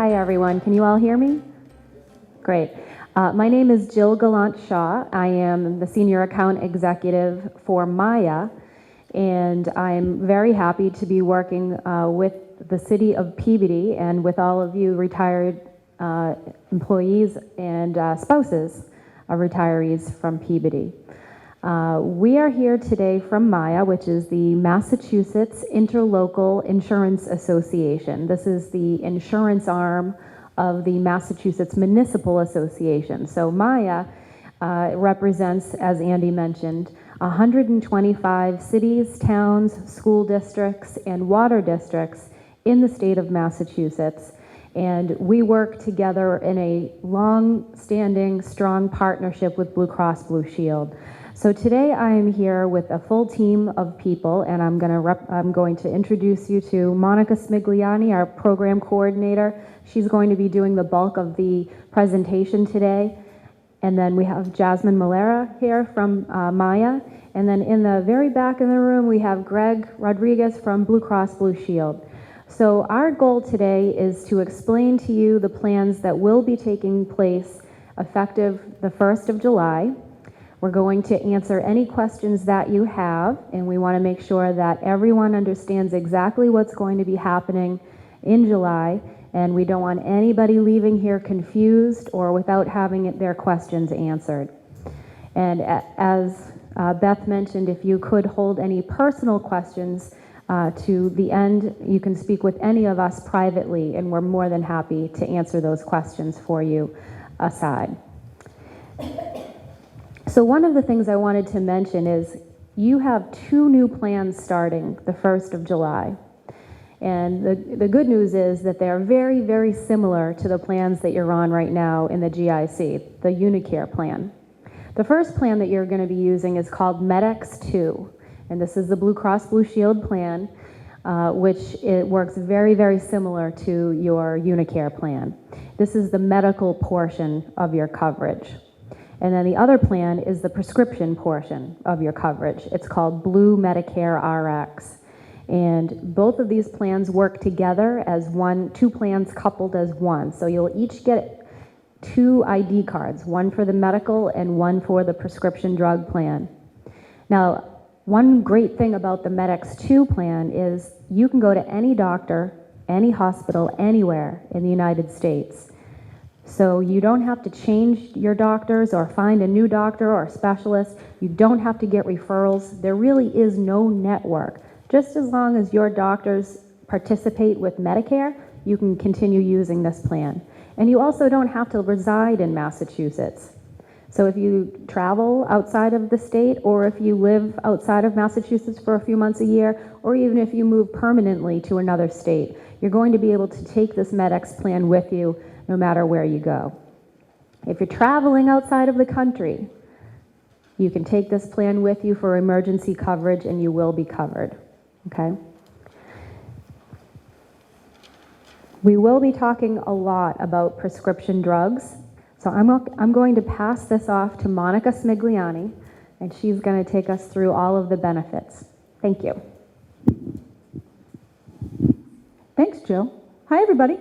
Hi, everyone. Can you all hear me? Great. My name is Jill Gallant-Shaw. I am the Senior Account Executive for Maya, and I'm very happy to be working with the City of Peabody and with all of you retired employees and spouses of retirees from Peabody. We are here today from Maya, which is the Massachusetts Interlocal Insurance Association. This is the insurance arm of the Massachusetts Municipal Association. So Maya represents, as Andy mentioned, 125 cities, towns, school districts, and water districts in the state of Massachusetts. And we work together in a long-standing, strong partnership with Blue Cross Blue Shield. So today I am here with a full team of people, and I'm going to introduce you to Monica Smigliani, our program coordinator. She's going to be doing the bulk of the presentation today. And then we have Jasmine Malera here from Maya. And then in the very back of the room, we have Greg Rodriguez from Blue Cross Blue Shield. So our goal today is to explain to you the plans that will be taking place effective the 1st of July. We're going to answer any questions that you have, and we want to make sure that everyone understands exactly what's going to be happening in July, and we don't want anybody leaving here confused or without having their questions answered. And as Beth mentioned, if you could hold any personal questions to the end, you can speak with any of us privately, and we're more than happy to answer those questions for you aside. So one of the things I wanted to mention is you have 2 new plans starting the 1st of July. And the good news is that they're very, very similar to the plans that you're on right now in the GIC, the Unicare plan. The first plan that you're going to be using is called MedX 2. And this is the Blue Cross Blue Shield plan, which it works very, very similar to your Unicare plan. This is the medical portion of your coverage. And then the other plan is the prescription portion of your coverage. It's called Blue Medicare RX. And both of these plans work together as 2 plans coupled as one. So you'll each get 2 ID cards, one for the medical and one for the prescription drug plan. Now, one great thing about the MedX 2 plan is you can go to any doctor, any hospital, anywhere in the United States. So you don't have to change your doctors or find a new doctor or specialist. You don't have to get referrals. There really is no network. Just as long as your doctors participate with Medicare, you can continue using this plan. And you also don't have to reside in Massachusetts. So if you travel outside of the state, or if you live outside of Massachusetts for a few months a year, or even if you move permanently to another state, you're going to be able to take this MedX plan with you no matter where you go. If you're traveling outside of the country, you can take this plan with you for emergency coverage, and you will be covered, okay? We will be talking a lot about prescription drugs, so I'm going to pass this off to Monica Smigliani, and she's going to take us through all of the benefits. Thank you. Thanks, Jill. Hi, everybody.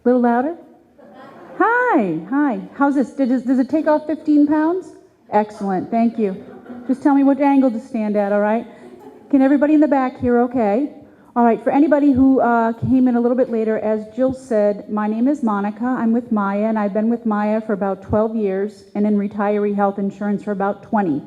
A little louder? Hi. How's this? Does it take off 15 pounds? Excellent, thank you. Just tell me what angle to stand at, all right? Can everybody in the back hear okay? All right, for anybody who came in a little bit later, as Jill said, my name is Monica. I'm with Maya, and I've been with Maya for about 12 years, and in retiree health insurance for about 20.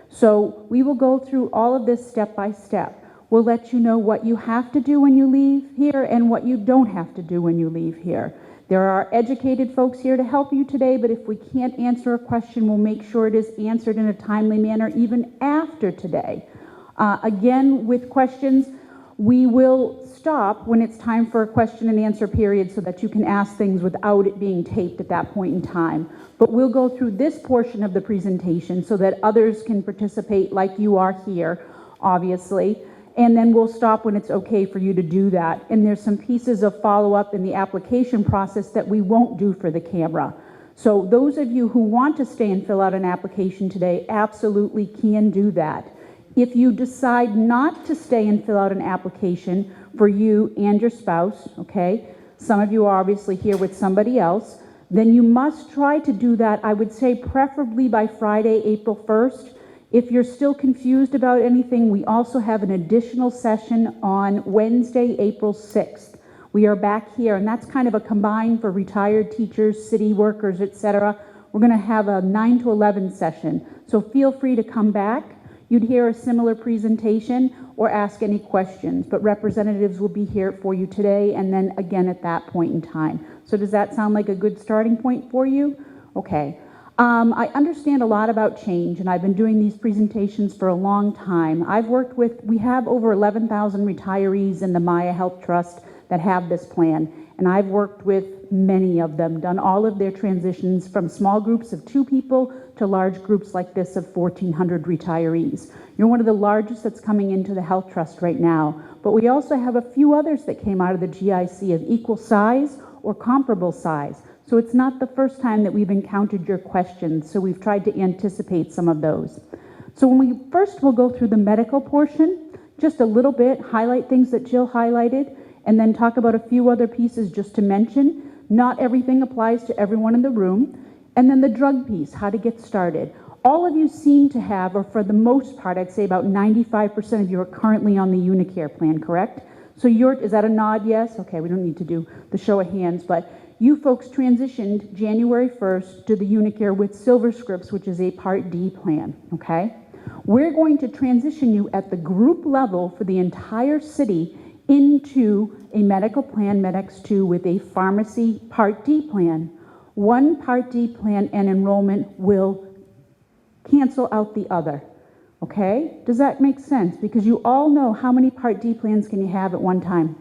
So we will go through all of this step by step. We'll let you know what you have to do when you leave here and what you don't have to do when you leave here. There are educated folks here to help you today, but if we can't answer a question, we'll make sure it is answered in a timely manner even after today. Again, with questions, we will stop when it's time for a question and answer period so that you can ask things without it being taped at that point in time. But we'll go through this portion of the presentation so that others can participate like you are here, obviously. And then we'll stop when it's okay for you to do that. And there's some pieces of follow-up in the application process that we won't do for the camera. So those of you who want to stay and fill out an application today absolutely can do that. If you decide not to stay and fill out an application for you and your spouse, okay, Some of you are obviously here with somebody else. Then you must try to do that, I would say preferably by Friday, April 1st. If you're still confused about anything, we also have an additional session on Wednesday, April 6th. We are back here, and that's kind of a combined for retired teachers, city workers, etc. We're going to have a 9 to 11 session, so feel free to come back. You'd hear a similar presentation or ask any questions, but representatives will be here for you today and then again at that point in time. So does that sound like a good starting point for you? Okay. I understand a lot about change, and I've been doing these presentations for a long time. We have over 11,000 retirees in the Maya Health Trust that have this plan, and I've worked with many of them, done all of their transitions from small groups of 2 people to large groups like this of 1,400 retirees. You're one of the largest that's coming into the Health Trust right now, but we also have a few others that came out of the GIC of equal size or comparable size. So it's not the first time that we've encountered your questions, so we've tried to anticipate some of those. So we'll go through the medical portion, just a little bit, highlight things that Jill highlighted, and then talk about a few other pieces just to mention. Not everything applies to everyone in the room. And then the drug piece, how to get started. All of you seem to have, or for the most part, I'd say about 95% of you are currently on the Unicare plan, correct? So is that a nod, yes? Okay, we don't need to do the show of hands, but you folks transitioned January 1st to the Unicare with Silver Scripts, which is a Part D plan, okay? We're going to transition you at the group level for the entire city into a medical plan, MedX2, with a pharmacy Part D plan. One Part D plan and enrollment will cancel out the other, okay? Does that make sense? Because you all know how many Part D plans can you have at one time?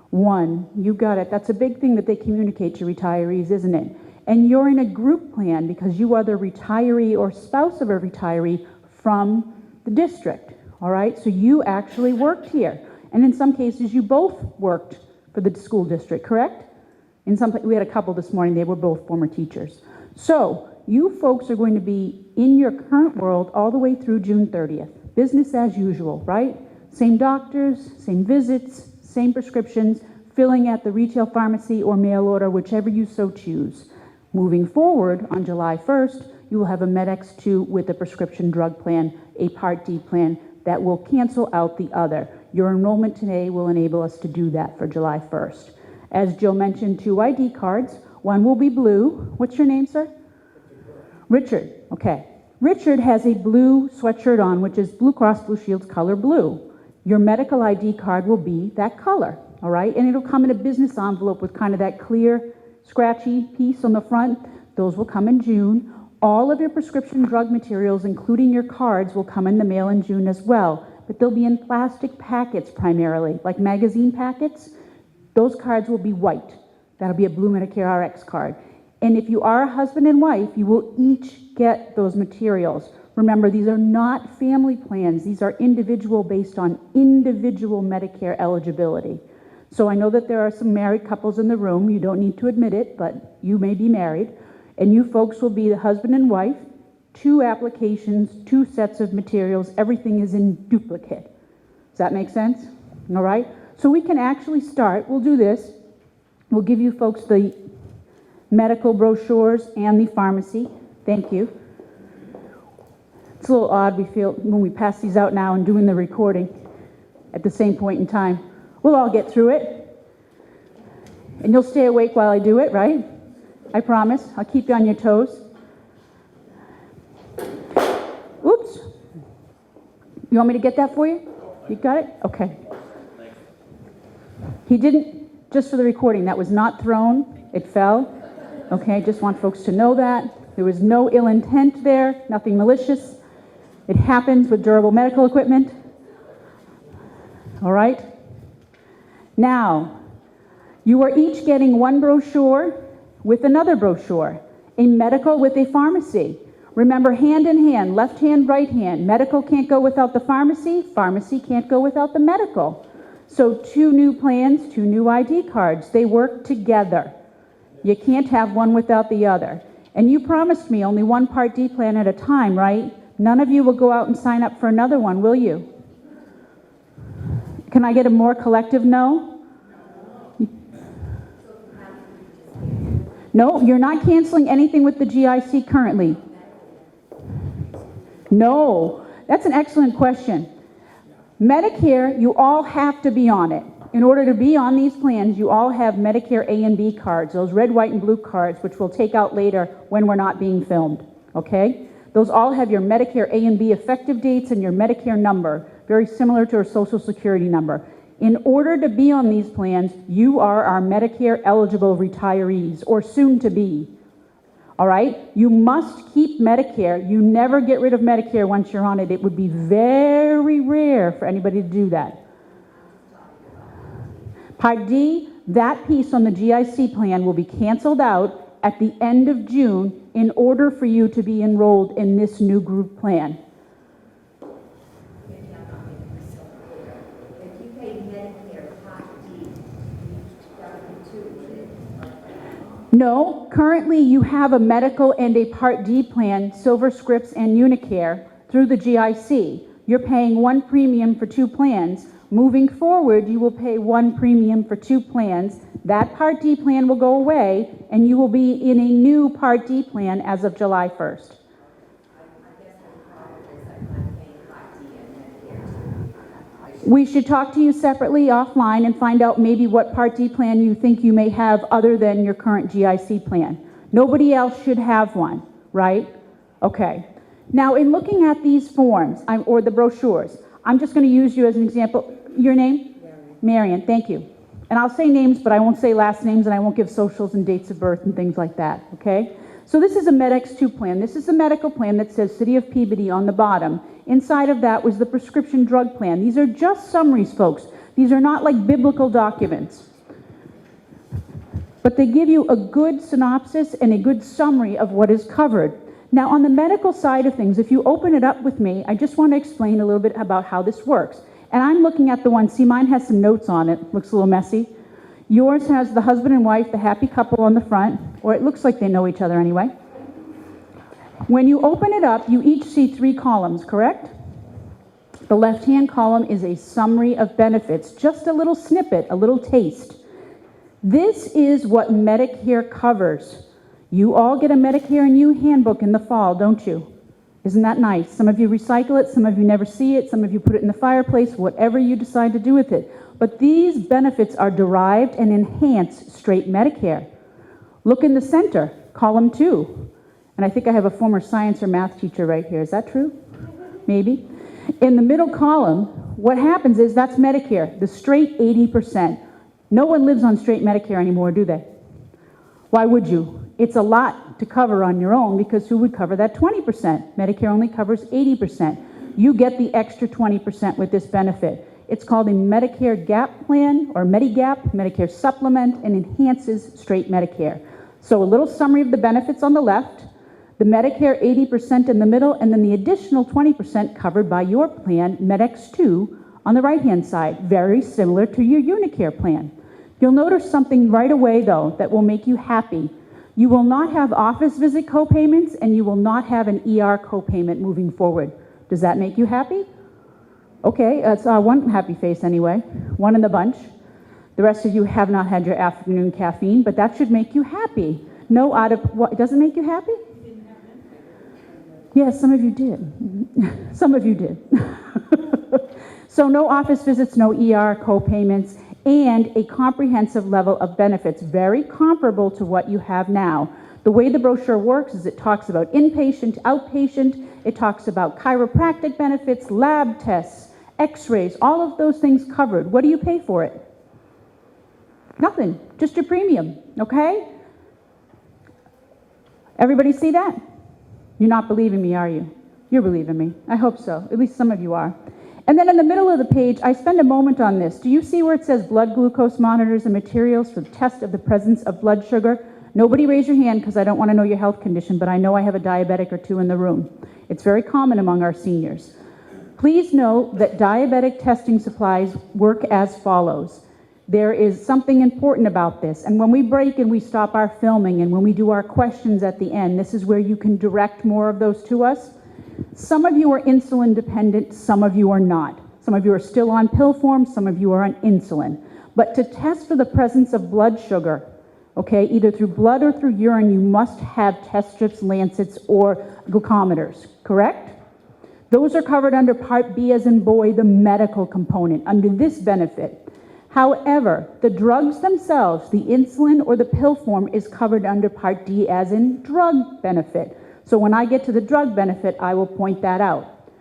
One. You got it. That's a big thing that they communicate to retirees, isn't it? And you're in a group plan because you are the retiree or spouse of a retiree from the district, all right? So you actually worked here. And in some cases, you both worked for the school district, correct? We had a couple this morning, they were both former teachers. So you folks are going to be in your current world all the way through June 30th. Business as usual, right? Same doctors, same visits, same prescriptions, filling at the retail pharmacy or mail order, whichever you so choose. Moving forward, on July 1st, you will have a MedX2 with a prescription drug plan, a Part D plan that will cancel out the other. Your enrollment today will enable us to do that for July 1st. As Jill mentioned, 2 ID cards. One will be blue. What's your name, sir? Richard. Okay. Richard has a blue sweatshirt on, which is Blue Cross Blue Shield's color blue. Your medical ID card will be that color, all right? And it'll come in a business envelope with kind of that clear, scratchy piece on the front. Those will come in June. All of your prescription drug materials, including your cards, will come in the mail in June as well. But they'll be in plastic packets primarily, like magazine packets. Those cards will be white. That'll be a blue Medicare RX card. And if you are a husband and wife, you will each get those materials. Remember, these are not family plans. These are individual based on individual Medicare eligibility. So I know that there are some married couples in the room. You don't need to admit it, but you may be married. And you folks will be the husband and wife, 2 applications, 2 sets of materials. Everything is in duplicate. Does that make sense? All right? So we can actually start. We'll do this. We'll give you folks the medical brochures and the pharmacy. Thank you. It's a little odd, we feel, when we pass these out now and doing the recording at the same point in time. We'll all get through it. And you'll stay awake while I do it, right? I promise. I'll keep you on your toes. Oops. You want me to get that for you? You got it? Okay. He didn't, just for the recording, that was not thrown. It fell. Okay, just want folks to know that. There was no ill intent there, nothing malicious. It happens with durable medical equipment. All right? Now, you are each getting 1 brochure with another brochure, a medical with a pharmacy. Remember, hand in hand, left hand, right hand. Medical can't go without the pharmacy. Pharmacy can't go without the medical. So 2 new plans, 2 new ID cards. They work together. You can't have one without the other. And you promised me only 1 Part D plan at a time, right? None of you will go out and sign up for another one, will you? Can I get a more collective no? No, you're not canceling anything with the GIC currently. No, that's an excellent question. Medicare, you all have to be on it. In order to be on these plans, you all have Medicare A and B cards, those red, white, and blue cards, which we'll take out later when we're not being filmed, okay? Those all have your Medicare A and B effective dates and your Medicare number, very similar to a Social Security number. In order to be on these plans, you are our Medicare eligible retirees, or soon to be. All right? You must keep Medicare. You never get rid of Medicare once you're on it. It would be very rare for anybody to do that. Part D, that piece on the GIC plan will be canceled out at the end of June in order for you to be enrolled in this new group plan. Maybe I'm not making myself clear. If you pay Medicare Part D, No, currently you have a medical and a Part D plan, Silver Scripts and Unicare, through the GIC. You're paying one premium for two plans. Moving forward, you will pay one premium for two plans. That Part D plan will go away, and you will be in a new Part D plan as of July 1st. I guess the problem is I'm not paying Part D and Medicare. We should talk to you separately offline and find out maybe what Part D plan you think you may have other than your current GIC plan. Nobody else should have one, right? Okay. Now, in looking at these forms, or the brochures, I'm just going to use you as an example. Your name? Marion, thank you. And I'll say names, but I won't say last names, and I won't give socials and dates of birth and things like that, okay? So this is a MedX2 plan. This is a medical plan that says City of Peabody on the bottom. Inside of that was the prescription drug plan. These are just summaries, folks. These are not like biblical documents. But they give you a good synopsis and a good summary of what is covered. Now, on the medical side of things, if you open it up with me, I just want to explain a little bit about how this works. And I'm looking at the one, see, mine has some notes on it. Looks a little messy. Yours has the husband and wife, the happy couple on the front, or it looks like they know each other anyway. When you open it up, you each see 3 columns, correct? The left-hand column is a summary of benefits, just a little snippet, a little taste. This is what Medicare covers. You all get a Medicare and You handbook in the fall, don't you? Isn't that nice? Some of you recycle it, some of you never see it, some of you put it in the fireplace, whatever you decide to do with it. But these benefits are derived and enhance straight Medicare. Look in the center, column 2. And I think I have a former science or math teacher right here. Is that true? Maybe. In the middle column, what happens is that's Medicare, the straight 80%. No one lives on straight Medicare anymore, do they? Why would you? It's a lot to cover on your own because who would cover that 20%? Medicare only covers 80%. You get the extra 20% with this benefit. It's called a Medicare Gap Plan or Medigap, Medicare Supplement, and enhances straight Medicare. So a little summary of the benefits on the left, the Medicare 80% in the middle, and then the additional 20% covered by your plan, MedX2, on the right-hand side, very similar to your Unicare plan. You'll notice something right away, though, that will make you happy. You will not have office visit copayments, and you will not have an ER copayment moving forward. Does that make you happy? Okay, that's one happy face anyway, one in the bunch. The rest of you have not had your afternoon caffeine, but that should make you happy. No what, doesn't make you happy? Yes, some of you did. Some of you did. So no office visits, no ER co-payments, and a comprehensive level of benefits, very comparable to what you have now. The way the brochure works is it talks about inpatient, outpatient, it talks about chiropractic benefits, lab tests, x-rays, all of those things covered. What do you pay for it? Nothing, just your premium, okay? Everybody see that? You're not believing me, are you? You're believing me. I hope so. At least some of you are. And then in the middle of the page, I spend a moment on this. Do you see where it says blood glucose monitors and materials for the test of the presence of blood sugar? Nobody raise your hand because I don't want to know your health condition, but I know I have a diabetic or two in the room. It's very common among our seniors. Please know that diabetic testing supplies work as follows. There is something important about this, and when we break and we stop our filming and when we do our questions at the end, this is where you can direct more of those to us. Some of you are insulin dependent, some of you are not. Some of you are still on pill form, some of you are on insulin. But to test for the presence of blood sugar, Okay, either through blood or through urine, you must have test strips, lancets, or glucometers, correct? Those are covered under Part B as in boy, the medical component, under this benefit. However, the drugs themselves, the insulin or the pill form, is covered under Part D as in drug benefit. So when I get to the drug benefit, I will point that out.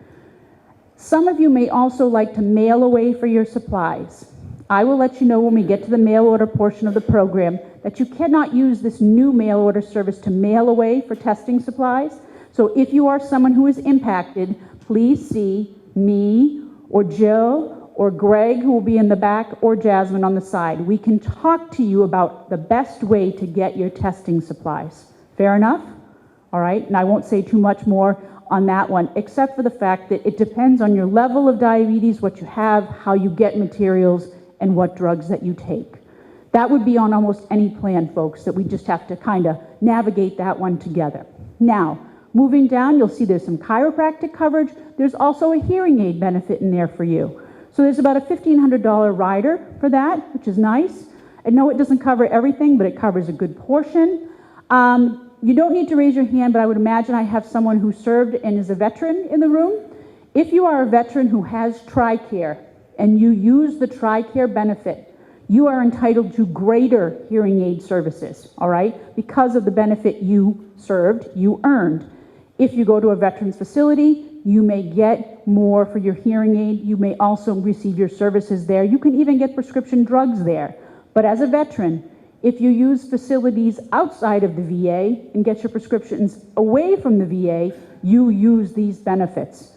Some of you may also like to mail away for your supplies. I will let you know when we get to the mail order portion of the program that you cannot use this new mail order service to mail away for testing supplies. So if you are someone who is impacted, please see me or Jill or Greg, who will be in the back, or Jasmine on the side. We can talk to you about the best way to get your testing supplies. Fair enough? All right, and I won't say too much more on that one, except for the fact that it depends on your level of diabetes, what you have, how you get materials, and what drugs that you take. That would be on almost any plan, folks, that we just have to kind of navigate that one together. Now, moving down, you'll see there's some chiropractic coverage. There's also a hearing aid benefit in there for you. So there's about a $1,500 rider for that, which is nice. I know it doesn't cover everything, but it covers a good portion. You don't need to raise your hand, but I would imagine I have someone who served and is a veteran in the room. If you are a veteran who has TRICARE and you use the TRICARE benefit, you are entitled to greater hearing aid services, all right? Because of the benefit you served, you earned. If you go to a veterans facility, you may get more for your hearing aid. You may also receive your services there. You can even get prescription drugs there. But as a veteran, if you use facilities outside of the VA and get your prescriptions away from the VA, you use these benefits.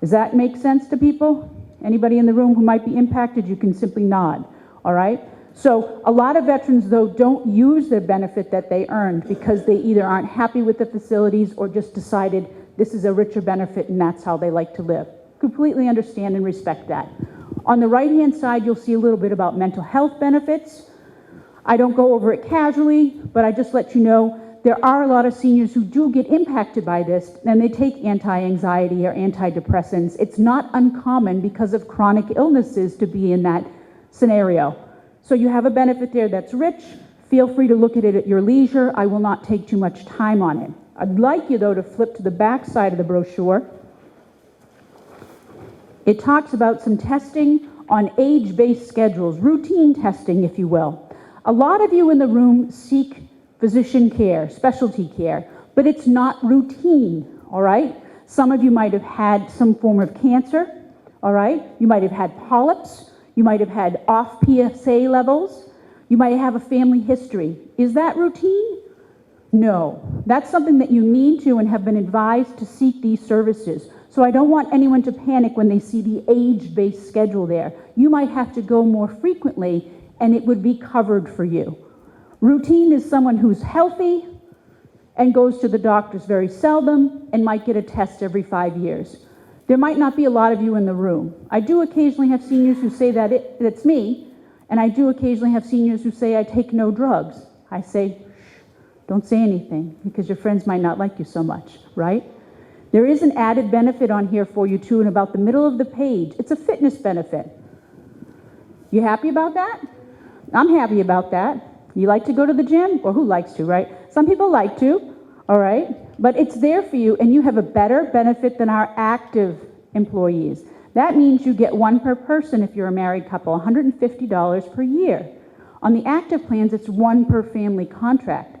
Does that make sense to people? Anybody in the room who might be impacted, you can simply nod, all right? So a lot of veterans, though, don't use their benefit that they earned because they either aren't happy with the facilities or just decided this is a richer benefit and that's how they like to live. Completely understand and respect that. On the right-hand side, you'll see a little bit about mental health benefits. I don't go over it casually, but I just let you know there are a lot of seniors who do get impacted by this, and they take anti-anxiety or antidepressants. It's not uncommon because of chronic illnesses to be in that scenario. So you have a benefit there that's rich. Feel free to look at it at your leisure. I will not take too much time on it. I'd like you, though, to flip to the back side of the brochure. It talks about some testing on age-based schedules, routine testing, if you will. A lot of you in the room seek physician care, specialty care, but it's not routine, all right? Some of you might have had some form of cancer, all right? You might have had polyps. You might have had off PSA levels. You might have a family history. Is that routine? No. That's something that you need to and have been advised to seek these services. So I don't want anyone to panic when they see the age-based schedule there. You might have to go more frequently and it would be covered for you. Routine is someone who's healthy and goes to the doctors very seldom and might get a test every 5 years. There might not be a lot of you in the room. I do occasionally have seniors who say that it's me, and I do occasionally have seniors who say I take no drugs. I say, shh, don't say anything because your friends might not like you so much, right? There is an added benefit on here for you too, in about the middle of the page. It's a fitness benefit. You happy about that? I'm happy about that. You like to go to the gym? Or who likes to, right? Some people like to, all right? But it's there for you, and you have a better benefit than our active employees. That means you get one per person if you're a married couple, $150 per year. On the active plans, it's one per family contract.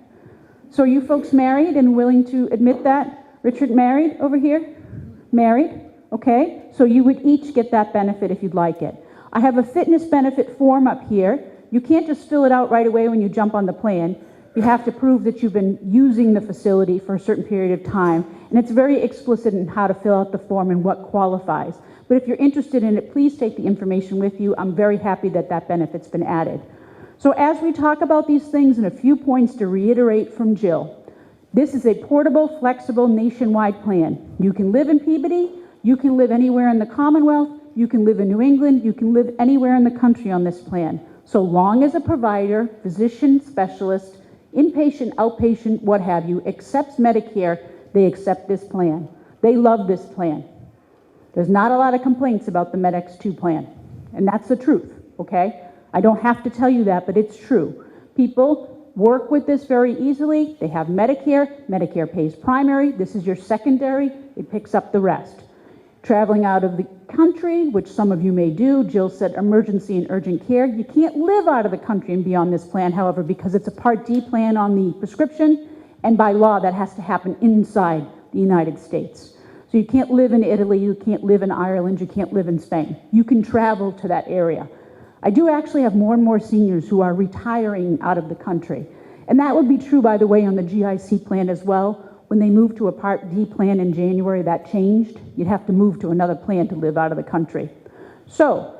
So are you folks married and willing to admit that? Richard, married over here? Married? Okay. So you would each get that benefit if you'd like it. I have a fitness benefit form up here. You can't just fill it out right away when you jump on the plan. You have to prove that you've been using the facility for a certain period of time. And it's very explicit in how to fill out the form and what qualifies. But if you're interested in it, please take the information with you. I'm very happy that that benefit's been added. So as we talk about these things, and a few points to reiterate from Jill, this is a portable, flexible, nationwide plan. You can live in Peabody, you can live anywhere in the Commonwealth, you can live in New England, you can live anywhere in the country on this plan. So long as a provider, physician, specialist, inpatient, outpatient, what have you, accepts Medicare, they accept this plan. They love this plan. There's not a lot of complaints about the MedX2 plan, and that's the truth, okay? I don't have to tell you that, but it's true. People work with this very easily. They have Medicare. Medicare pays primary. This is your secondary. It picks up the rest. Traveling out of the country, which some of you may do. Jill said emergency and urgent care. You can't live out of the country and be on this plan, however, because it's a Part D plan on the prescription, and by law that has to happen inside the United States. So you can't live in Italy, you can't live in Ireland, you can't live in Spain. You can travel to that area. I do actually have more and more seniors who are retiring out of the country. And that would be true, by the way, on the GIC plan as well. When they moved to a Part D plan in January, that changed. You'd have to move to another plan to live out of the country. So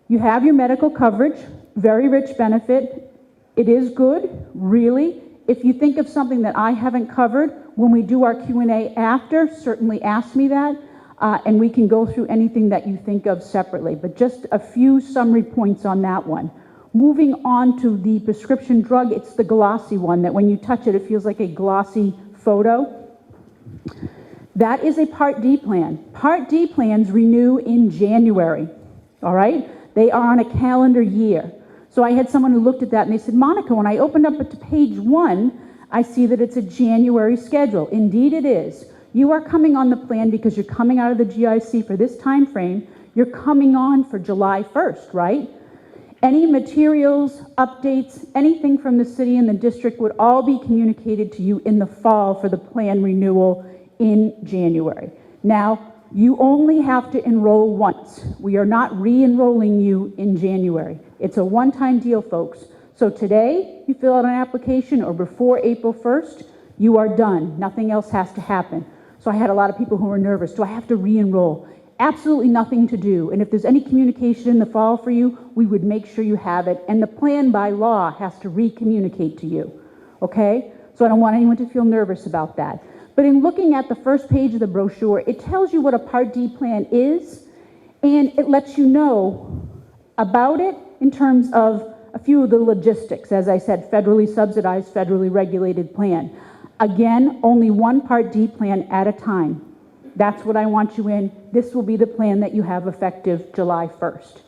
you have your medical coverage, very rich benefit. It is good, really. If you think of something that I haven't covered, when we do our Q&A after, certainly ask me that, and we can go through anything that you think of separately. But just a few summary points on that one. Moving on to the prescription drug, it's the glossy one that when you touch it, it feels like a glossy photo. That is a Part D plan. Part D plans renew in January, all right? They are on a calendar year. So I had someone who looked at that and they said, Monica, when I opened up it to page 1, I see that it's a January schedule. Indeed it is. You are coming on the plan because you're coming out of the GIC for this time frame. You're coming on for July 1st, right? Any materials, updates, anything from the city and the district would all be communicated to you in the fall for the plan renewal in January. Now, you only have to enroll once. We are not re-enrolling you in January. It's a one-time deal, folks. So today, you fill out an application, or before April 1st, you are done. Nothing else has to happen. So I had a lot of people who were nervous. Do I have to re-enroll? Absolutely nothing to do. And if there's any communication in the fall for you, we would make sure you have it. And the plan by law has to re-communicate to you. Okay? So I don't want anyone to feel nervous about that. But in looking at the first page of the brochure, it tells you what a Part D plan is, and it lets you know about it in terms of a few of the logistics. As I said, federally subsidized, federally regulated plan. Again, only one Part D plan at a time. That's what I want you in. This will be the plan that you have effective July 1st.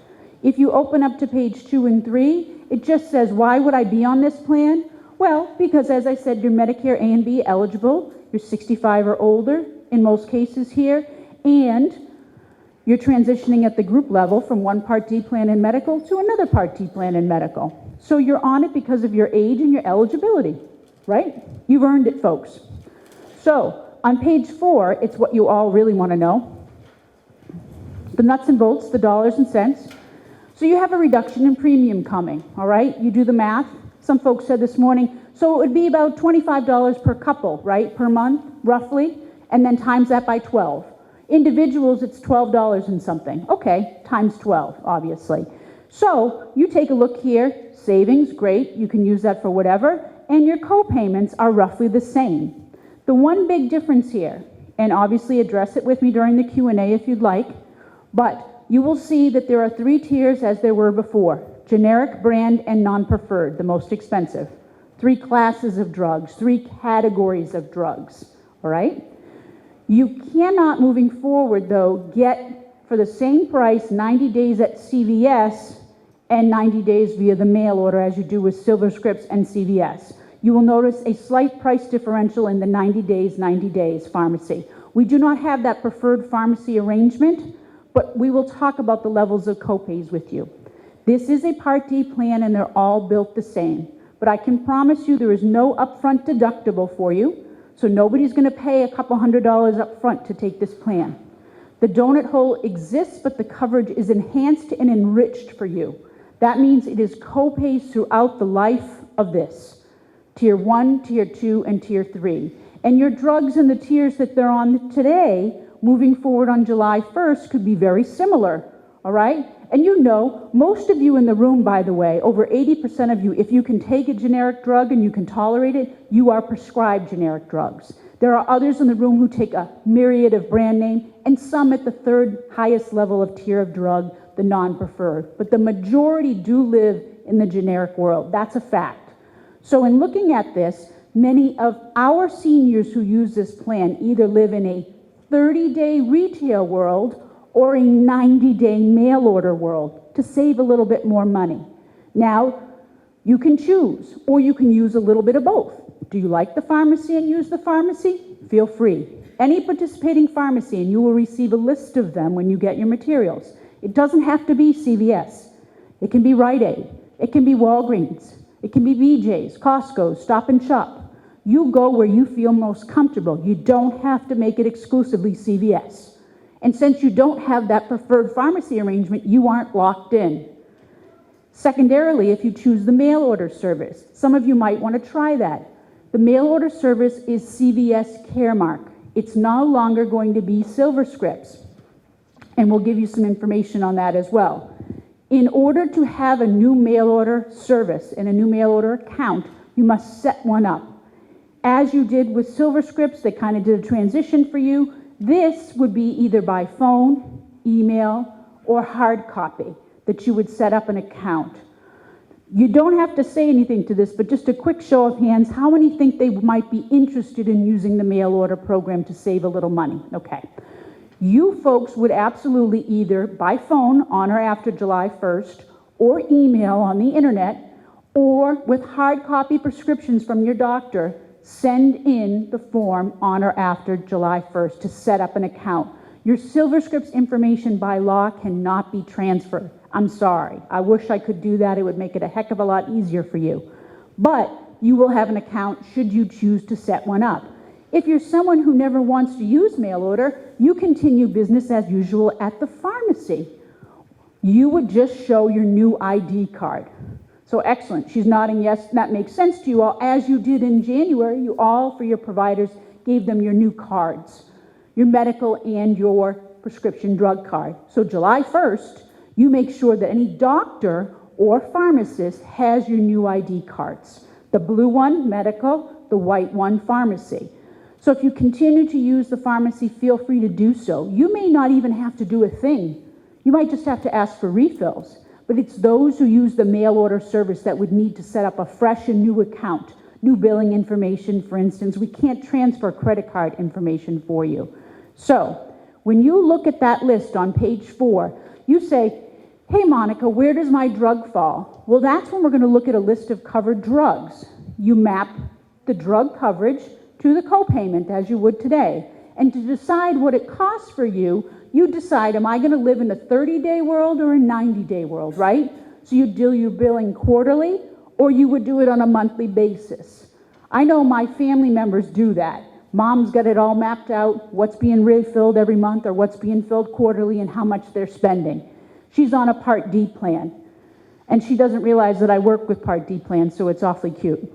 If you open up to page 2 and 3, it just says, why would I be on this plan? Well, because as I said, you're Medicare A and B eligible. You're 65 or older in most cases here, and you're transitioning at the group level from one Part D plan in medical to another Part D plan in medical. So you're on it because of your age and your eligibility, right? You've earned it, folks. So on page 4, it's what you all really want to know. The nuts and bolts, the dollars and cents. So you have a reduction in premium coming, all right? You do the math. Some folks said this morning, so it would be about $25 per couple, right, per month, roughly, and then times that by 12. Individuals, it's $12 and something. Okay, times 12, obviously. So you take a look here, savings, great, you can use that for whatever, and your co-payments are roughly the same. The one big difference here, and obviously address it with me during the Q&A if you'd like, but you will see that there are 3 tiers as there were before. Generic, brand, and non-preferred, the most expensive. 3 classes of drugs, 3 categories of drugs, all right? You cannot, moving forward, though, get for the same price 90 days at CVS and 90 days via the mail order as you do with Silver Scripts and CVS. You will notice a slight price differential in the 90 days pharmacy. We do not have that preferred pharmacy arrangement, but we will talk about the levels of copays with you. This is a Part D plan and they're all built the same. But I can promise you there is no upfront deductible for you, so nobody's going to pay a couple $100 up front to take this plan. The donut hole exists, but the coverage is enhanced and enriched for you. That means it is copays throughout the life of this. Tier 1, Tier 2, and Tier 3. And your drugs and the tiers that they're on today, moving forward on July 1st, could be very similar, all right? And you know, most of you in the room, by the way, over 80% of you, if you can take a generic drug and you can tolerate it, you are prescribed generic drugs. There are others in the room who take a myriad of brand name, and some at the 3rd highest level of tier of drug, the non-preferred. But the majority do live in the generic world. That's a fact. So in looking at this, many of our seniors who use this plan either live in a 30-day retail world or a 90-day mail order world to save a little bit more money. Now, You can choose, or you can use a little bit of both. Do you like the pharmacy and use the pharmacy? Feel free. Any participating pharmacy, and you will receive a list of them when you get your materials. It doesn't have to be CVS. It can be Rite Aid. It can be Walgreens. It can be BJ's, Costco's, Stop and Shop. You go where you feel most comfortable. You don't have to make it exclusively CVS. And since you don't have that preferred pharmacy arrangement, you aren't locked in. Secondarily, if you choose the mail order service, some of you might want to try that. The mail order service is CVS Caremark. It's no longer going to be SilverScripts. And we'll give you some information on that as well. In order to have a new mail order service and a new mail order account, you must set one up. As you did with SilverScripts, they kind of did a transition for you. This would be either by phone, email, or hard copy that you would set up an account. You don't have to say anything to this, but just a quick show of hands, how many think they might be interested in using the mail order program to save a little money? Okay. You folks would absolutely either by phone on or after July 1st, or email on the internet, or with hard copy prescriptions from your doctor, send in the form on or after July 1st to set up an account. Your SilverScripts information by law cannot be transferred. I'm sorry. I wish I could do that. It would make it a heck of a lot easier for you. But you will have an account should you choose to set one up. If you're someone who never wants to use mail order, you continue business as usual at the pharmacy. You would just show your new ID card. So excellent. She's nodding yes. That makes sense to you all. As you did in January, you all, for your providers, gave them your new cards, your medical and your prescription drug card. So July 1st, you make sure that any doctor or pharmacist has your new ID cards. The blue one, medical, the white one, pharmacy. So if you continue to use the pharmacy, feel free to do so. You may not even have to do a thing. You might just have to ask for refills. But it's those who use the mail order service that would need to set up a fresh and new account, new billing information, for instance. We can't transfer credit card information for you. So when you look at that list on page 4, you say, hey, Monica, where does my drug fall? Well, that's when we're going to look at a list of covered drugs. You map the drug coverage to the copayment as you would today. And to decide what it costs for you, you decide, am I going to live in a 30-day world or a 90-day world, right? So you do your billing quarterly, or you would do it on a monthly basis. I know my family members do that. Mom's got it all mapped out, what's being refilled every month or what's being filled quarterly and how much they're spending. She's on a Part D plan, and she doesn't realize that I work with Part D plans, so it's awfully cute.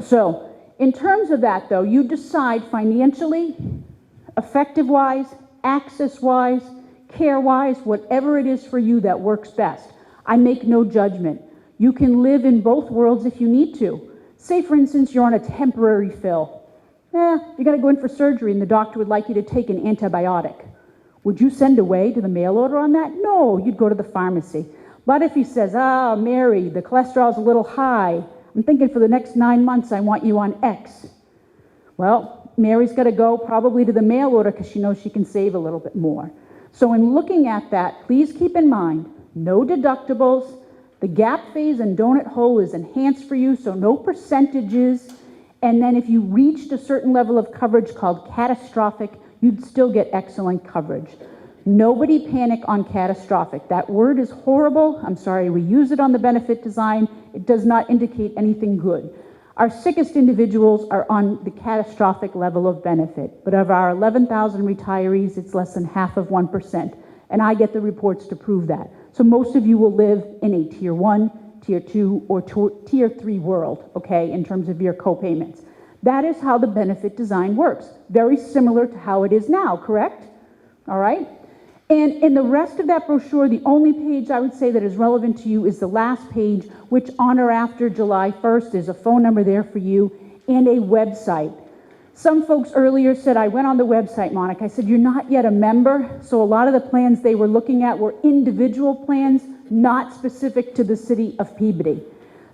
So in terms of that, though, you decide financially, effective-wise, access-wise, care-wise, whatever it is for you that works best. I make no judgment. You can live in both worlds if you need to. Say, for instance, you're on a temporary fill. You got to go in for surgery, and the doctor would like you to take an antibiotic. Would you send away to the mail order on that? No, you'd go to the pharmacy. But if he says, Mary, the cholesterol's a little high. I'm thinking for the next 9 months I want you on X. Well, Mary's got to go probably to the mail order because she knows she can save a little bit more. So in looking at that, please keep in mind, no deductibles. The gap phase and donut hole is enhanced for you, so no percentages. And then if you reached a certain level of coverage called catastrophic, you'd still get excellent coverage. Nobody panic on catastrophic. That word is horrible. I'm sorry, we use it on the benefit design. It does not indicate anything good. Our sickest individuals are on the catastrophic level of benefit, but of our 11,000 retirees, it's less than half of 1%, and I get the reports to prove that. So most of you will live in a Tier 1, Tier 2, or Tier 3 world, okay, in terms of your co-payments. That is how the benefit design works. Very similar to how it is now, correct? All right? And in the rest of that brochure, the only page I would say that is relevant to you is the last page, which on or after July 1st, there's a phone number there for you and a website. Some folks earlier said, I went on the website, Monica. I said, you're not yet a member. So a lot of the plans they were looking at were individual plans, not specific to the city of Peabody.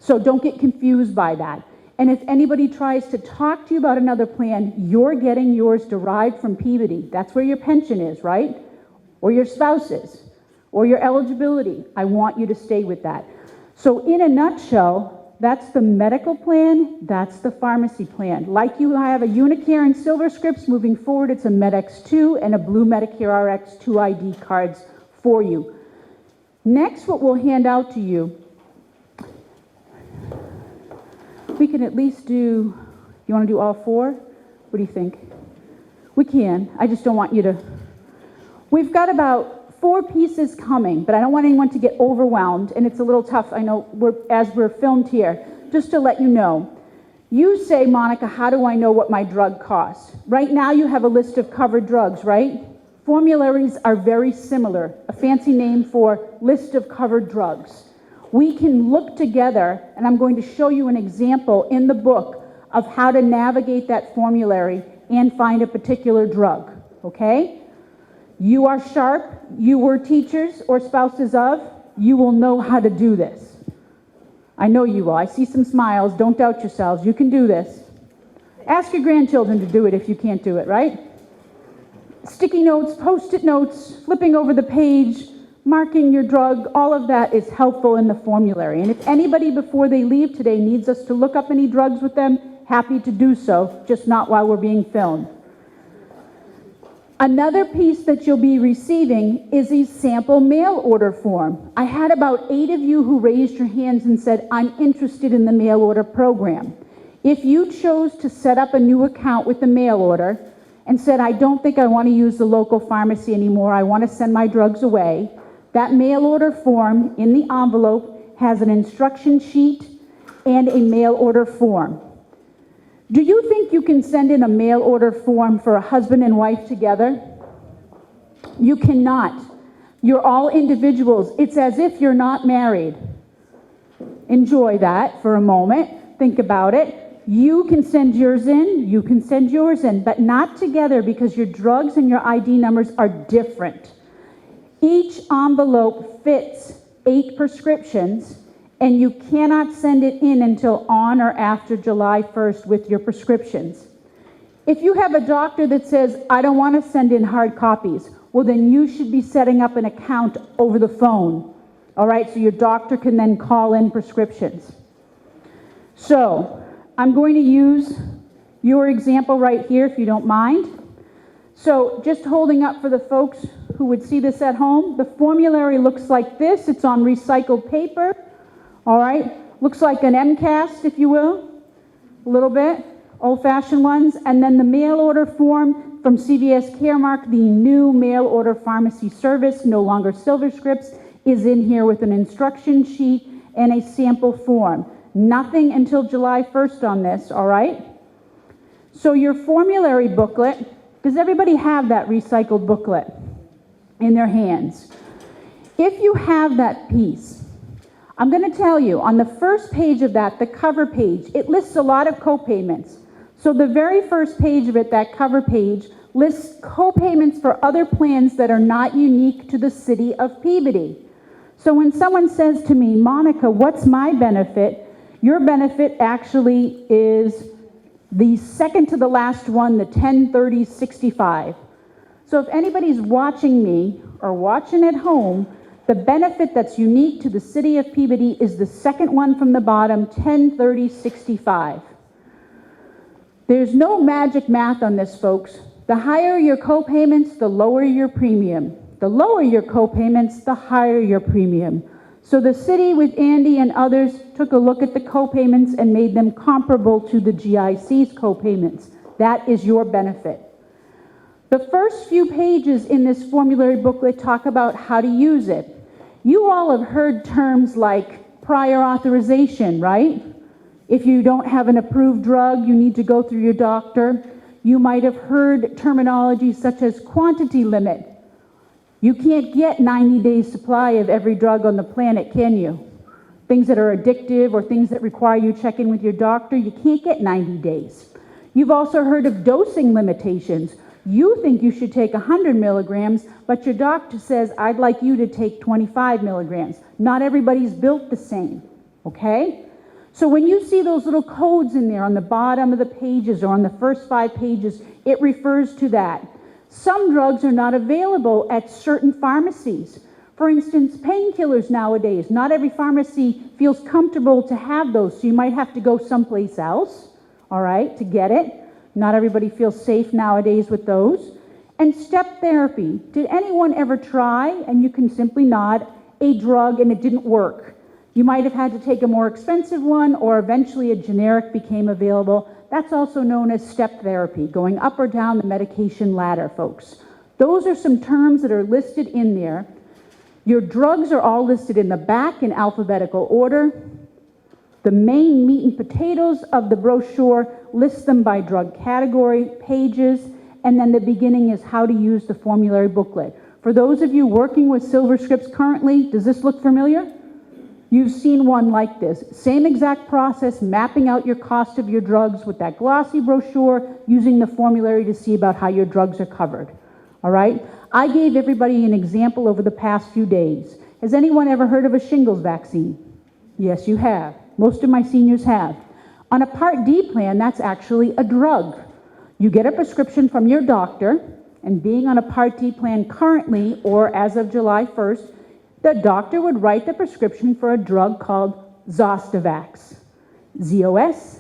So don't get confused by that. And if anybody tries to talk to you about another plan, you're getting yours derived from Peabody. That's where your pension is, right? Or your spouse's, or your eligibility. I want you to stay with that. So in a nutshell, That's the medical plan, that's the pharmacy plan. Like you have a Unicare and Silver Scripts, moving forward, it's a MedX2 and a blue Medicare RX 2 ID cards for you. Next, what we'll hand out to you, we can at least do, you want to do all four? What do you think? We can, I just don't want you to. We've got about 4 pieces coming, but I don't want anyone to get overwhelmed, and it's a little tough, I know, as we're filmed here. Just to let you know, you say, Monica, how do I know what my drug costs? Right now you have a list of covered drugs, right? Formularies are very similar, a fancy name for list of covered drugs. We can look together, and I'm going to show you an example in the book of how to navigate that formulary and find a particular drug, okay? You are sharp, you were teachers or spouses of, you will know how to do this. I know you will. I see some smiles. Don't doubt yourselves. You can do this. Ask your grandchildren to do it if you can't do it, right? Sticky notes, post-it notes, flipping over the page, marking your drug, all of that is helpful in the formulary. And if anybody before they leave today needs us to look up any drugs with them, happy to do so, just not while we're being filmed. Another piece that you'll be receiving is a sample mail order form. I had about 8 of you who raised your hands and said, I'm interested in the mail order program. If you chose to set up a new account with the mail order and said, I don't think I want to use the local pharmacy anymore, I want to send my drugs away, that mail order form in the envelope has an instruction sheet and a mail order form. Do you think you can send in a mail order form for a husband and wife together? You cannot. You're all individuals. It's as if you're not married. Enjoy that for a moment. Think about it. You can send yours in, you can send yours in, but not together because your drugs and your ID numbers are different. Each envelope fits 8 prescriptions, and you cannot send it in until on or after July 1st with your prescriptions. If you have a doctor that says, I don't want to send in hard copies, well then you should be setting up an account over the phone. All right, so your doctor can then call in prescriptions. So, I'm going to use your example right here if you don't mind. So, just holding up for the folks who would see this at home, the formulary looks like this. It's on recycled paper. All right, looks like an MCAS, if you will, a little bit, old-fashioned ones. And then the mail order form from CVS Caremark, the new mail order pharmacy service, no longer Silver Scripts, is in here with an instruction sheet and a sample form. Nothing until July 1st on this, all right? So your formulary booklet, does everybody have that recycled booklet in their hands? If you have that piece, I'm going to tell you, on the first page of that, the cover page, it lists a lot of copayments. So the very first page of it, that cover page, lists copayments for other plans that are not unique to the city of Peabody. So when someone says to me, Monica, what's my benefit? Your benefit actually is the second to the last one, the 10/30/65. So if anybody's watching me or watching at home, the benefit that's unique to the city of Peabody is the second one from the bottom, 10/30/65. There's no magic math on this, folks. The higher your copayments, the lower your premium. The lower your copayments, the higher your premium. So the city with Andy and others took a look at the copayments and made them comparable to the GIC's copayments. That is your benefit. The first few pages in this formulary booklet talk about how to use it. You all have heard terms like prior authorization, right? If you don't have an approved drug, you need to go through your doctor. You might have heard terminology such as quantity limit. You can't get 90 days supply of every drug on the planet, can you? Things that are addictive or things that require you check in with your doctor, you can't get 90 days. You've also heard of dosing limitations. You think you should take 100 milligrams, but your doctor says, I'd like you to take 25 milligrams. Not everybody's built the same, okay? So when you see those little codes in there on the bottom of the pages or on the first 5 pages, it refers to that. Some drugs are not available at certain pharmacies. For instance, painkillers nowadays, not every pharmacy feels comfortable to have those, so you might have to go someplace else, all right, to get it. Not everybody feels safe nowadays with those. And step therapy. Did anyone ever try, and you can simply nod, a drug and it didn't work? You might have had to take a more expensive one, or eventually a generic became available. That's also known as step therapy, going up or down the medication ladder, folks. Those are some terms that are listed in there. Your drugs are all listed in the back in alphabetical order. The main meat and potatoes of the brochure lists them by drug category, pages, and then the beginning is how to use the formulary booklet. For those of you working with SilverScripts currently, does this look familiar? You've seen one like this. Same exact process, mapping out your cost of your drugs with that glossy brochure, using the formulary to see about how your drugs are covered. All right? I gave everybody an example over the past few days. Has anyone ever heard of a shingles vaccine? Yes, you have. Most of my seniors have. On a Part D plan, that's actually a drug. You get a prescription from your doctor, and being on a Part D plan currently, or as of July 1st, the doctor would write the prescription for a drug called Zostavax. Z-O-S-T-A-V-A-X.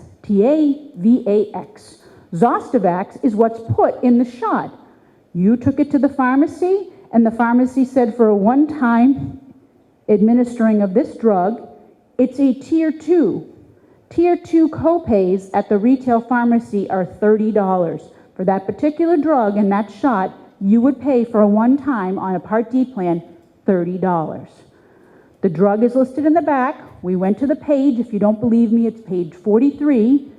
Zostavax is what's put in the shot. You took it to the pharmacy, and the pharmacy said for a one-time administering of this drug, it's a Tier 2. Tier 2 copays at the retail pharmacy are $30. For that particular drug and that shot, you would pay for a one-time on a Part D plan, $30. The drug is listed in the back. We went to the page. If you don't believe me, it's page 43.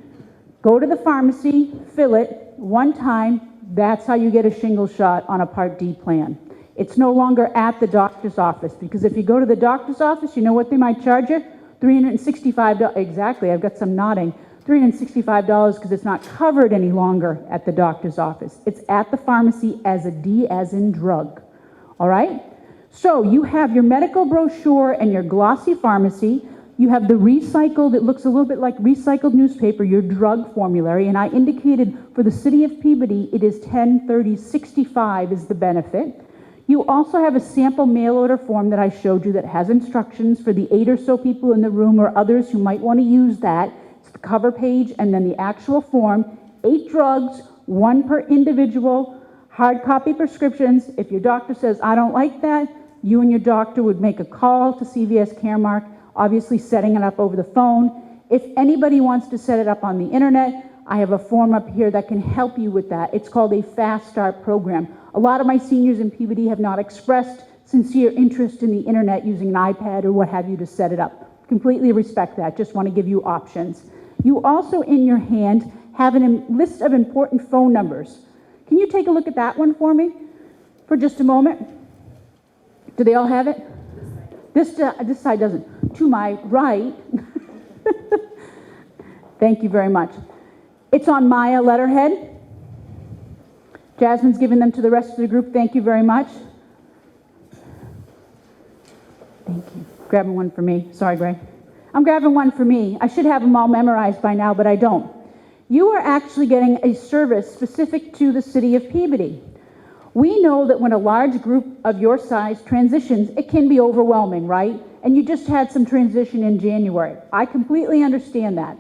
Go to the pharmacy, fill it, one time. That's how you get a shingles shot on a Part D plan. It's no longer at the doctor's office, because if you go to the doctor's office, you know what they might charge you? $365. Exactly, I've got some nodding. $365 because it's not covered any longer at the doctor's office. It's at the pharmacy as a D as in drug. All right? So you have your medical brochure and your glossy pharmacy. You have the recycled, it looks a little bit like recycled newspaper, your drug formulary. And I indicated for the city of Peabody, it is 10/30/65 is the benefit. You also have a sample mail order form that I showed you that has instructions for the 8 or so people in the room or others who might want to use that. It's the cover page and then the actual form. 8 drugs, 1 per individual, hard copy prescriptions. If your doctor says, I don't like that, you and your doctor would make a call to CVS Caremark, obviously setting it up over the phone. If anybody wants to set it up on the internet, I have a form up here that can help you with that. It's called a Fast Start program. A lot of my seniors in Peabody have not expressed sincere interest in the internet using an iPad or what have you to set it up. Completely respect that. Just want to give you options. You also in your hand have a list of important phone numbers. Can you take a look at that one for me for just a moment? Do they all have it? This side doesn't. To my right. Thank you very much. It's on Maya letterhead. Jasmine's giving them to the rest of the group. Thank you very much. Thank you. Grabbing one for me. Sorry, Gray. I'm grabbing one for me. I should have them all memorized by now, but I don't. You are actually getting a service specific to the city of Peabody. We know that when a large group of your size transitions, it can be overwhelming, right? And you just had some transition in January. I completely understand that.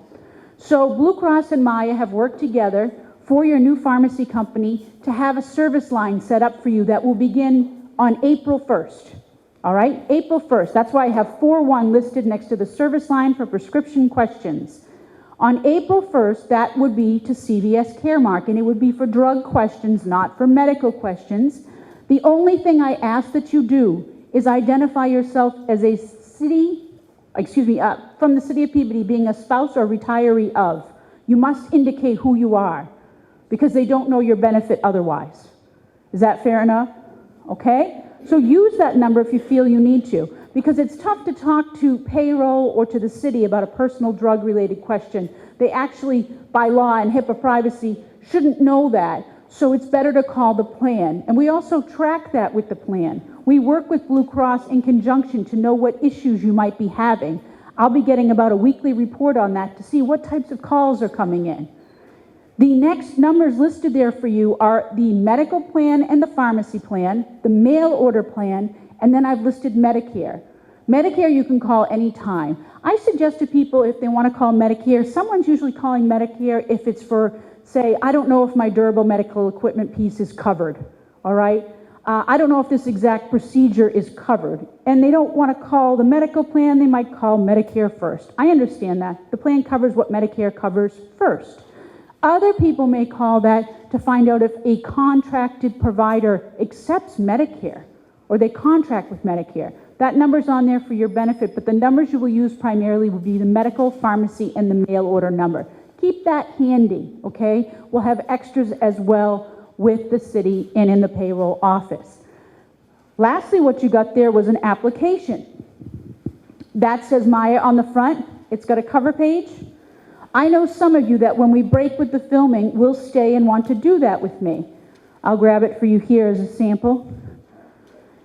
So Blue Cross and Maya have worked together for your new pharmacy company to have a service line set up for you that will begin on April 1st. All right, April 1st. That's why I have 4-1 listed next to the service line for prescription questions. On April 1st, that would be to CVS Caremark, and it would be for drug questions, not for medical questions. The only thing I ask that you do is identify yourself as a from the city of Peabody, being a spouse or retiree of. You must indicate who you are, because they don't know your benefit otherwise. Is that fair enough? Okay? So use that number if you feel you need to, because it's tough to talk to payroll or to the city about a personal drug-related question. They actually, by law and HIPAA privacy, shouldn't know that. So it's better to call the plan. And we also track that with the plan. We work with Blue Cross in conjunction to know what issues you might be having. I'll be getting about a weekly report on that to see what types of calls are coming in. The next numbers listed there for you are the medical plan and the pharmacy plan, the mail order plan, and then I've listed Medicare. Medicare you can call anytime. I suggest to people if they want to call Medicare, someone's usually calling Medicare if it's for, say, I don't know if my durable medical equipment piece is covered, all right? I don't know if this exact procedure is covered. And they don't want to call the medical plan, they might call Medicare first. I understand that. The plan covers what Medicare covers first. Other people may call that to find out if a contracted provider accepts Medicare or they contract with Medicare. That number's on there for your benefit, but the numbers you will use primarily will be the medical, pharmacy, and the mail order number. Keep that handy, okay? We'll have extras as well with the city and in the payroll office. Lastly, what you got there was an application. That says Maya on the front. It's got a cover page. I know some of you that when we break with the filming, will stay and want to do that with me. I'll grab it for you here as a sample.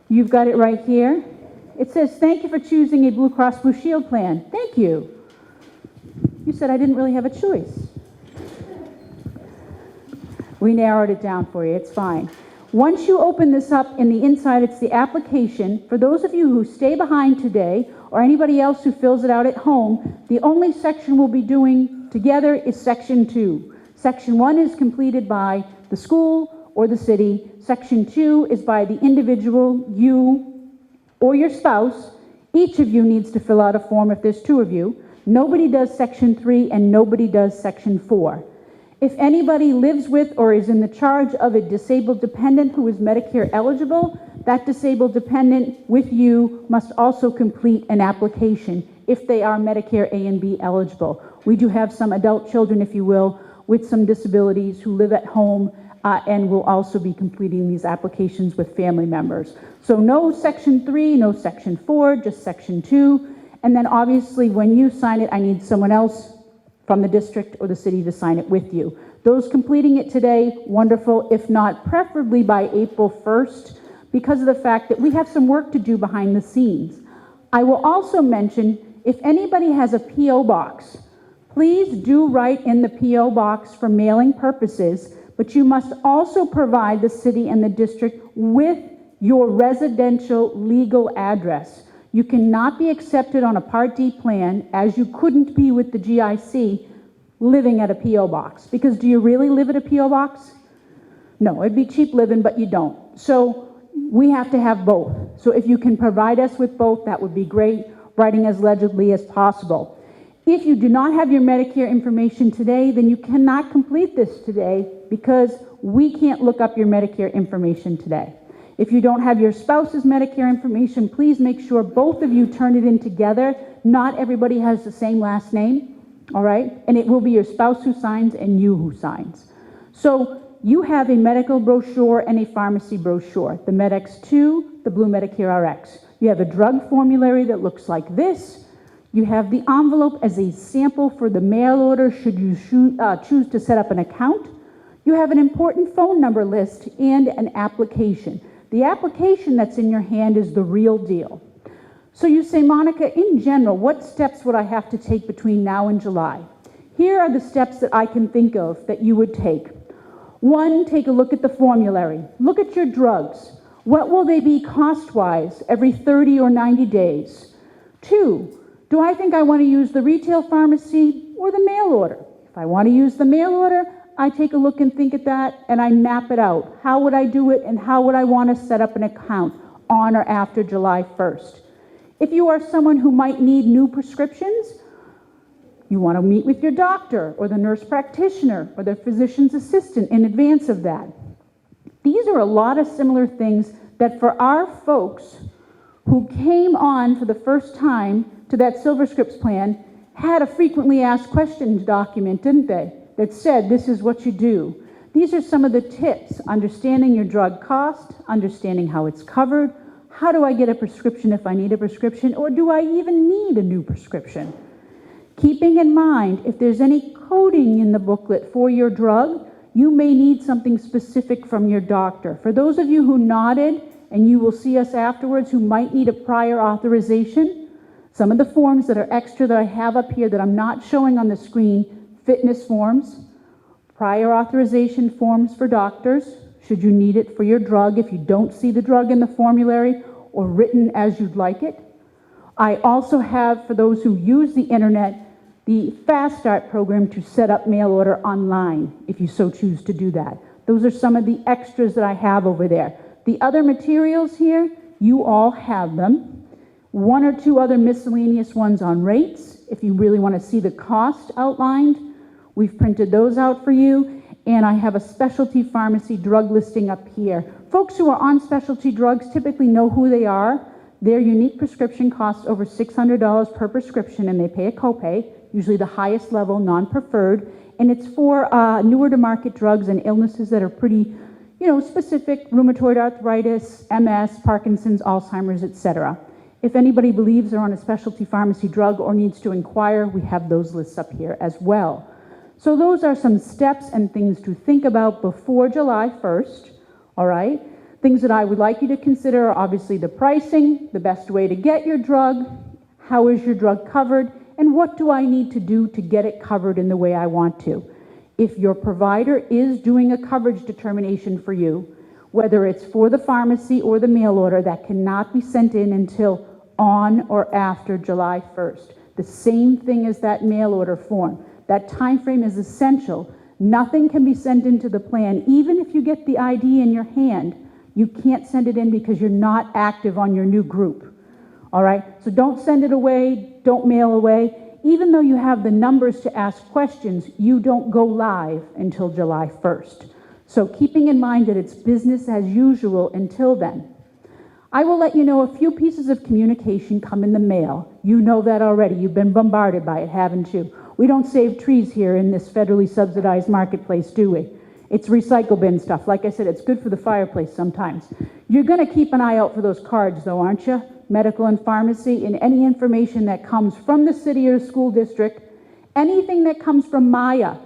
You've got it right here. It says, thank you for choosing a Blue Cross Blue Shield plan. Thank you. You said I didn't really have a choice. We narrowed it down for you, it's fine. Once you open this up, in the inside it's the application. For those of you who stay behind today, or anybody else who fills it out at home, the only section we'll be doing together is Section 2. Section 1 is completed by the school or the city. Section 2 is by the individual, you or your spouse. Each of you needs to fill out a form if there's 2 of you. Nobody does Section 3 and nobody does Section 4. If anybody lives with or is in the charge of a disabled dependent who is Medicare eligible, that disabled dependent with you must also complete an application if they are Medicare A and B eligible. We do have some adult children, if you will, with some disabilities who live at home and will also be completing these applications with family members. So no Section 3, no Section 4, just Section 2. And then obviously when you sign it, I need someone else from the district or the city to sign it with you. Those completing it today, wonderful. If not, preferably by April 1st, because of the fact that we have some work to do behind the scenes. I will also mention, if anybody has a P.O. box, please do write in the P.O. box for mailing purposes, but you must also provide the city and the district with your residential legal address. You cannot be accepted on a Part D plan, as you couldn't be with the GIC, living at a P.O. box. Because do you really live at a P.O. box? No, it'd be cheap living, but you don't. So we have to have both. So if you can provide us with both, that would be great, writing as legibly as possible. If you do not have your Medicare information today, then you cannot complete this today because we can't look up your Medicare information today. If you don't have your spouse's Medicare information, please make sure both of you turn it in together. Not everybody has the same last name, all right? And it will be your spouse who signs and you who signs. So you have a medical brochure and a pharmacy brochure, the MedX2, the Blue Medicare RX. You have a drug formulary that looks like this. You have the envelope as a sample for the mail order should you choose to set up an account. You have an important phone number list and an application. The application that's in your hand is the real deal. So you say, Monica, in general, what steps would I have to take between now and July? Here are the steps that I can think of that you would take. 1, take a look at the formulary. Look at your drugs. What will they be cost-wise every 30 or 90 days? 2, do I think I want to use the retail pharmacy or the mail order? If I want to use the mail order, I take a look and think at that and I map it out. How would I do it and how would I want to set up an account on or after July 1st? If you are someone who might need new prescriptions, you want to meet with your doctor or the nurse practitioner or the physician's assistant in advance of that. These are a lot of similar things that for our folks who came on for the first time to that SilverScripts plan had a frequently asked questions document, didn't they? That said, this is what you do. These are some of the tips: understanding your drug cost, understanding how it's covered, how do I get a prescription if I need a prescription, or do I even need a new prescription? Keeping in mind, if there's any coding in the booklet for your drug, you may need something specific from your doctor. For those of you who nodded, and you will see us afterwards, who might need a prior authorization, some of the forms that are extra that I have up here that I'm not showing on the screen: fitness forms, prior authorization forms for doctors, should you need it for your drug if you don't see the drug in the formulary, or written as you'd like it. I also have, for those who use the internet, the Fast Start program to set up mail order online, if you so choose to do that. Those are some of the extras that I have over there. The other materials here, you all have them. One or two other miscellaneous ones on rates, if you really want to see the cost outlined. We've printed those out for you. And I have a specialty pharmacy drug listing up here. Folks who are on specialty drugs typically know who they are. Their unique prescription costs over $600 per prescription, and they pay a copay, usually the highest level, non-preferred, and it's for newer to market drugs and illnesses that are pretty, specific: rheumatoid arthritis, MS, Parkinson's, Alzheimer's, etc. If anybody believes they're on a specialty pharmacy drug or needs to inquire, we have those lists up here as well. So those are some steps and things to think about before July 1st, all right? Things that I would like you to consider are obviously the pricing, the best way to get your drug, how is your drug covered, and what do I need to do to get it covered in the way I want to. If your provider is doing a coverage determination for you, whether it's for the pharmacy or the mail order, that cannot be sent in until on or after July 1st. The same thing as that mail order form. That time frame is essential. Nothing can be sent into the plan. Even if you get the ID in your hand, you can't send it in because you're not active on your new group. All right? So don't send it away, don't mail away. Even though you have the numbers to ask questions, you don't go live until July 1st. So keeping in mind that it's business as usual until then. I will let you know a few pieces of communication come in the mail. You know that already. You've been bombarded by it, haven't you? We don't save trees here in this federally subsidized marketplace, do we? It's recycle bin stuff. Like I said, it's good for the fireplace sometimes. You're going to keep an eye out for those cards, though, aren't you? Medical and pharmacy, and any information that comes from the city or school district, anything that comes from Maya.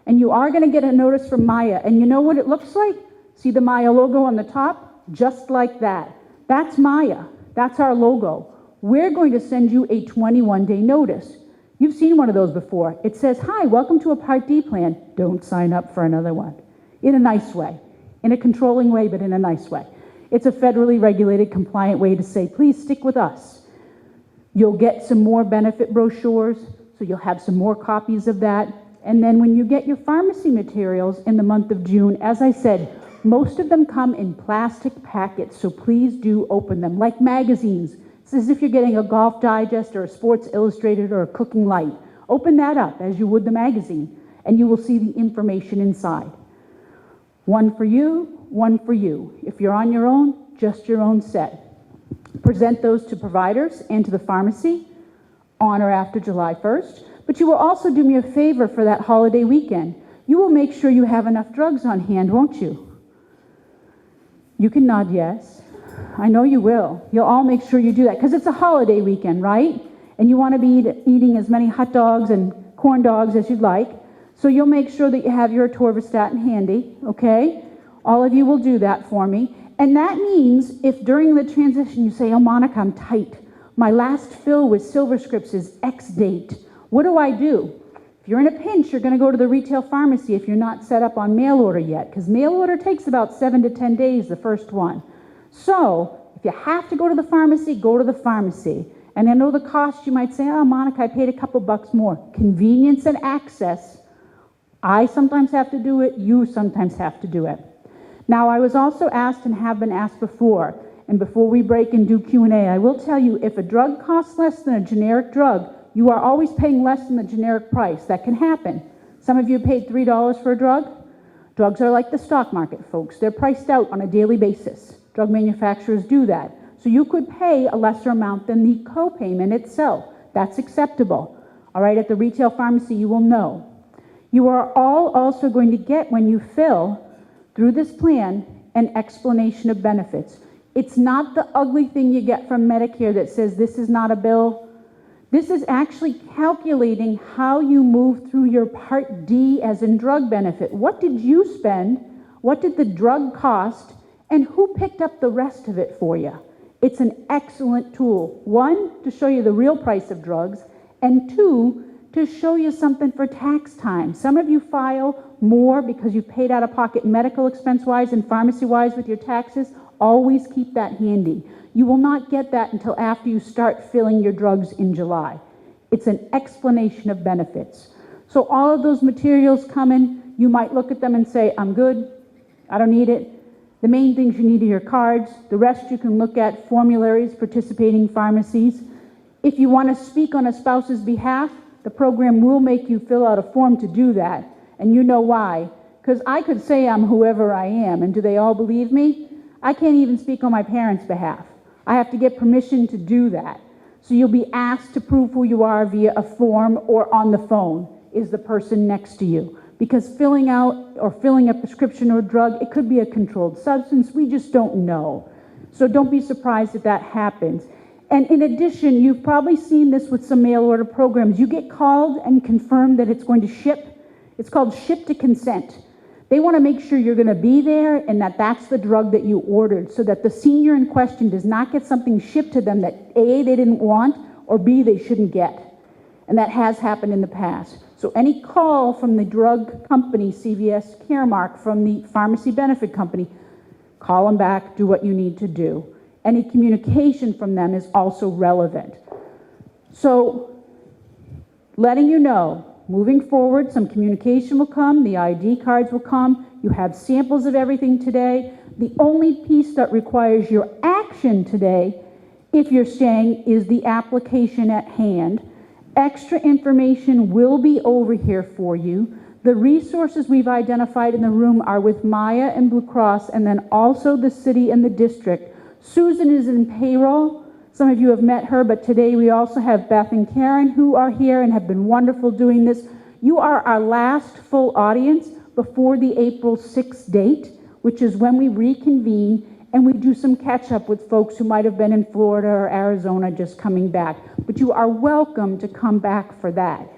And you are going to get a notice from Maya. And you know what it looks like? See the Maya logo on the top? Just like that. That's Maya. That's our logo. We're going to send you a 21-day notice. You've seen one of those before. It says, "Hi, welcome to a Part D plan. Don't sign up for another one." In a nice way. In a controlling way, but in a nice way. It's a federally regulated, compliant way to say, please stick with us. You'll get some more benefit brochures, so you'll have some more copies of that. And then when you get your pharmacy materials in the month of June, as I said, most of them come in plastic packets, so please do open them, like magazines. It's as if you're getting a Golf Digest or a Sports Illustrated or a Cooking Light. Open that up as you would the magazine, and you will see the information inside. One for you, one for you. If you're on your own, just your own set. Present those to providers and to the pharmacy on or after July 1st. But you will also do me a favor for that holiday weekend. You will make sure you have enough drugs on hand, won't you? You can nod yes. I know you will. You'll all make sure you do that because it's a holiday weekend, right? And you want to be eating as many hot dogs and corn dogs as you'd like. So you'll make sure that you have your atorvastatin handy, okay? All of you will do that for me. And that means if during the transition you say, "Oh, Monica, I'm tight. My last fill with SilverScripts is X date. What do I do?" If you're in a pinch, you're going to go to the retail pharmacy if you're not set up on mail order yet, because mail order takes about 7 to 10 days, the first one. So if you have to go to the pharmacy, go to the pharmacy. And I know the cost, you might say, "Oh, Monica, I paid a couple bucks more." Convenience and access. I sometimes have to do it. You sometimes have to do it. Now, I was also asked and have been asked before, and before we break and do Q&A, I will tell you, if a drug costs less than a generic drug, you are always paying less than the generic price. That can happen. Some of you paid $3 for a drug. Drugs are like the stock market, folks. They're priced out on a daily basis. Drug manufacturers do that. So you could pay a lesser amount than the co-payment itself. That's acceptable. All right, at the retail pharmacy, you will know. You are all also going to get, when you fill through this plan, an explanation of benefits. It's not the ugly thing you get from Medicare that says this is not a bill. This is actually calculating how you move through your Part D as in drug benefit. What did you spend? What did the drug cost? And who picked up the rest of it for you? It's an excellent tool. One, to show you the real price of drugs, and two, to show you something for tax time. Some of you file more because you've paid out of pocket medical expense-wise and pharmacy-wise with your taxes. Always keep that handy. You will not get that until after you start filling your drugs in July. It's an explanation of benefits. So all of those materials come in, you might look at them and say, I'm good, I don't need it. The main things you need are your cards. The rest you can look at formularies, participating pharmacies. If you want to speak on a spouse's behalf, the program will make you fill out a form to do that. And you know why. Because I could say I'm whoever I am, and do they all believe me? I can't even speak on my parents' behalf. I have to get permission to do that. So you'll be asked to prove who you are via a form or on the phone. Is the person next to you? Because filling out or filling a prescription or drug, it could be a controlled substance. We just don't know. So don't be surprised if that happens. And in addition, you've probably seen this with some mail order programs. You get called and confirmed that it's going to ship. It's called ship to consent. They want to make sure you're going to be there and that that's the drug that you ordered, so that the senior in question does not get something shipped to them that A, they didn't want, or B, they shouldn't get. And that has happened in the past. So any call from the drug company, CVS Caremark, from the pharmacy benefit company, call them back, do what you need to do. Any communication from them is also relevant. So letting you know, moving forward, some communication will come, the ID cards will come, you have samples of everything today. The only piece that requires your action today, if you're staying, is the application at hand. Extra information will be over here for you. The resources we've identified in the room are with Maya and Blue Cross, and then also the city and the district. Susan is in payroll. Some of you have met her, but today we also have Beth and Karen who are here and have been wonderful doing this. You are our last full audience before the April 6th date, which is when we reconvene and we do some catch up with folks who might have been in Florida or Arizona just coming back. But you are welcome to come back for that.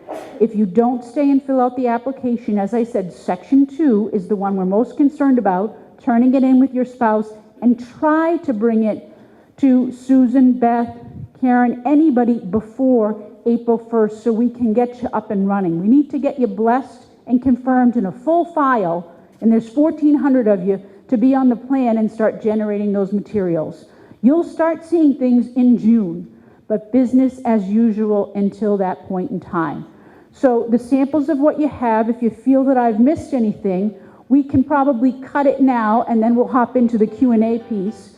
If you don't stay and fill out the application, as I said, Section 2 is the one we're most concerned about, turning it in with your spouse, and try to bring it to Susan, Beth, Karen, anybody before April 1st so we can get you up and running. We need to get you blessed and confirmed in a full file, and there's 1,400 of you to be on the plan and start generating those materials. You'll start seeing things in June, but business as usual until that point in time. So the samples of what you have, if you feel that I've missed anything, we can probably cut it now and then we'll hop into the Q&A piece.